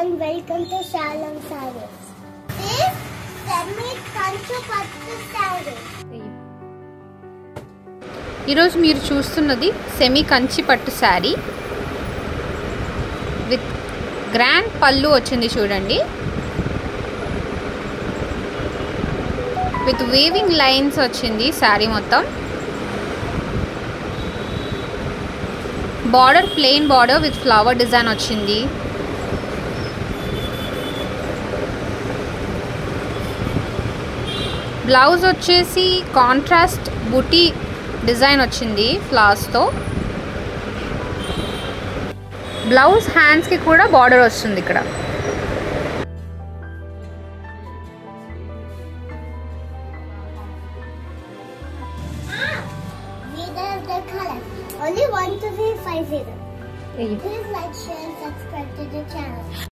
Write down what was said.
everyone, welcome to Shalom Sarees. This semi kanchi pattu saree. ఈరోజు మీరు చూస్తున్నది semi Kanchi పట్టు శారీ విత్ గ్రాండ్ పళ్ళు వచ్చింది చూడండి. విత్ వీవింగ్ లైన్స్ వచ్చింది శారీ మొత్తం. Border plain border with flower design వచ్చింది. బ్లౌజ్ వచ్చేసి కాంట్రాస్ట్ బుటీ డిజైన్ వచ్చింది ఫ్లవర్స్తో. బ్లౌజ్ హ్యాండ్స్కి కూడా బార్డర్ వస్తుంది ఇక్కడ.